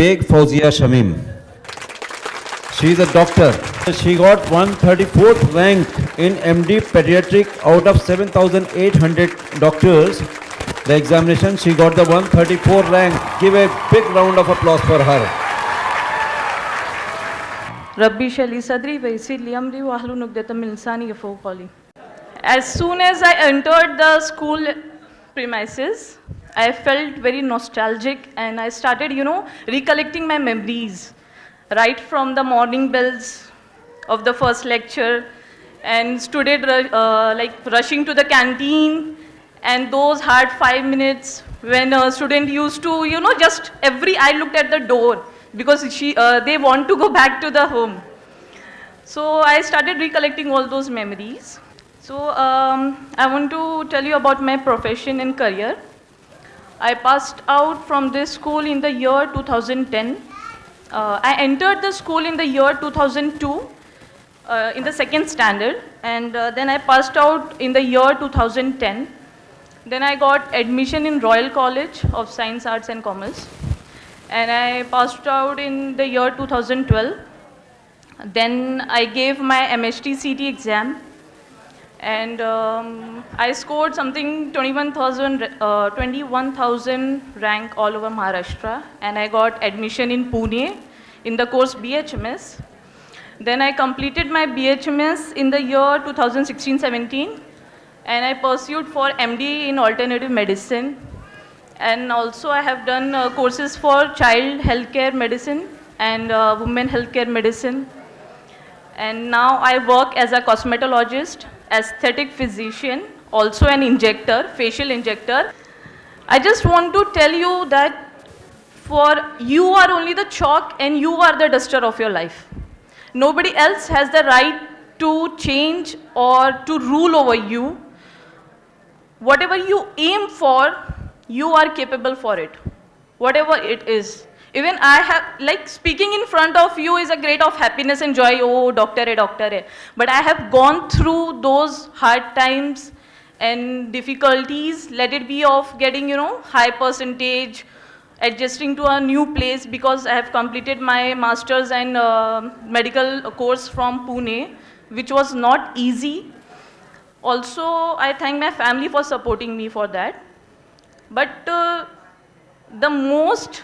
Beg Fauzia Shamim. She is a doctor. She got 134th rank in MD Pediatric out of 7,800 doctors. The examination, she got the 134 rank. Give a big round of applause for her. Rabbi Shali Sadri Vaisi Liamri Wahlu Nugdatam Insani Yafokali. As soon as I entered the school premises, I felt very nostalgic and I started, recollecting my memories. Right from the morning bells of the first lecture and student rushing to the canteen and those hard 5 minutes when a student used to, just every eye looked at the door because they want to go back to the home. So I started recollecting all those memories. So I want to tell you about my profession and career. I passed out from this school in the year 2010. I entered the school in the year 2002 in the second standard, and then I passed out in the year 2010. Then I got admission in Royal College of Science, Arts and Commerce, and I passed out in the year 2012. Then I gave my MHT CT exam, and I scored something 21,000 rank all over Maharashtra, and I got admission in Pune in the course BHMS. Then I completed my BHMS in the year 2016-17, and I pursued for MD in alternative medicine, and also I have done courses for child healthcare medicine and women healthcare medicine, and now I work as a cosmetologist, aesthetic physician, also an injector, facial injector. I just want to tell you that you are only the chalk and you are the duster of your life. Nobody else has the right to change or to rule over you. Whatever you aim for, you are capable for it, whatever it is. Even I have, speaking in front of you is a great of happiness and joy, oh, doctor hai. But I have gone through those hard times and difficulties, let it be of getting, high percentage, adjusting to a new place because I have completed my master's and medical course from Pune, which was not easy. Also, I thank my family for supporting me for that. But the most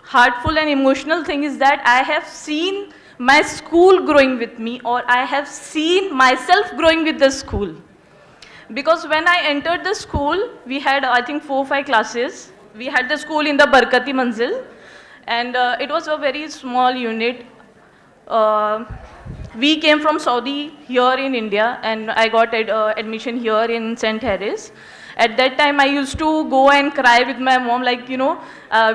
heartful and emotional thing is that I have seen my school growing with me, or I have seen myself growing with the school. Because when I entered the school, we had, I think, 4 or 5 classes. We had the school in the Barkati Manzil, and it was a very small unit. We came from Saudi here in India, and I got admission here in St. Harris. At that time, I used to go and cry with my mom, we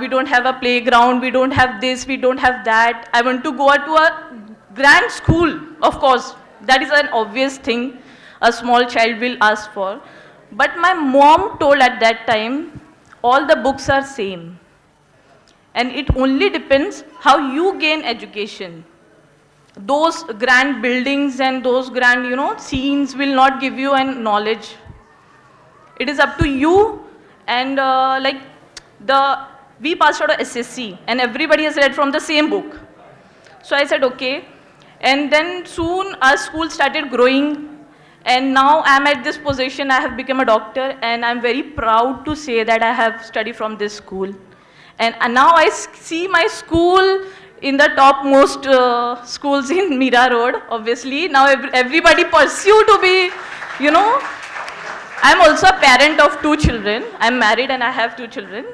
don't have a playground, we don't have this, we don't have that. I want to go to a grand school, of course. That is an obvious thing a small child will ask for. But my mom told at that time, all the books are same. And it only depends how you gain education. Those grand buildings and those grand, scenes will not give you an knowledge. It is up to you, and we passed out of SSC, and everybody has read from the same book. So I said, okay. And then soon our school started growing, and now I'm at this position. I have become a doctor, and I'm very proud to say that I have studied from this school. And now I see my school in the topmost schools in Mira Road, obviously. Now everybody pursue to be, I'm also a parent of 2 children. I'm married and I have 2 children.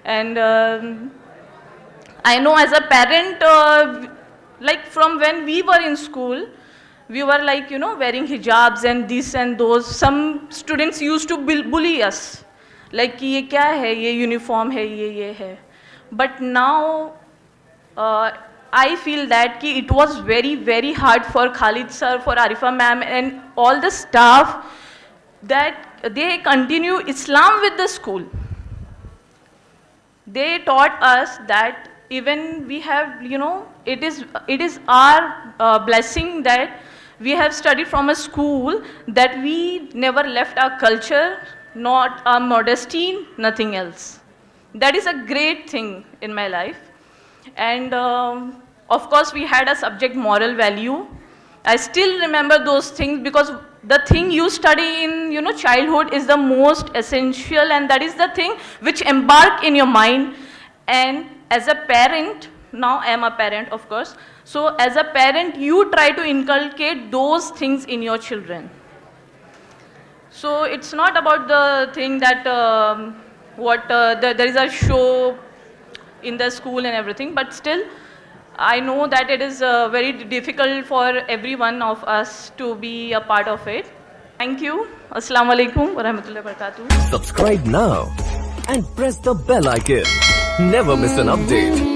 And I know as a parent, from when we were in school, we were wearing hijabs and this and those. Some students used to bully us. Ye kya hai, ye uniform hai, ye hai. But now, I feel that it was very, very hard for Khalid sir, for Arifa ma'am and all the staff that they continue Islam with the school. They taught us that even we have, it is our blessing that we have studied from a school that we never left our culture, not our modesty, nothing else. That is a great thing in my life. And of course, we had a subject moral value. I still remember those things because the thing you study in, childhood is the most essential, and that is the thing which embark in your mind. And as a parent, now I am a parent, of course. So as a parent, you try to inculcate those things in your children. So it's not about the thing that there is a show in the school and everything, but still, I know that it is very difficult for every one of us to be a part of it. Thank you. Assalamu alaikum wa rahmatullahi wa barakatuh. Subscribe now and press the bell icon. Never miss an update.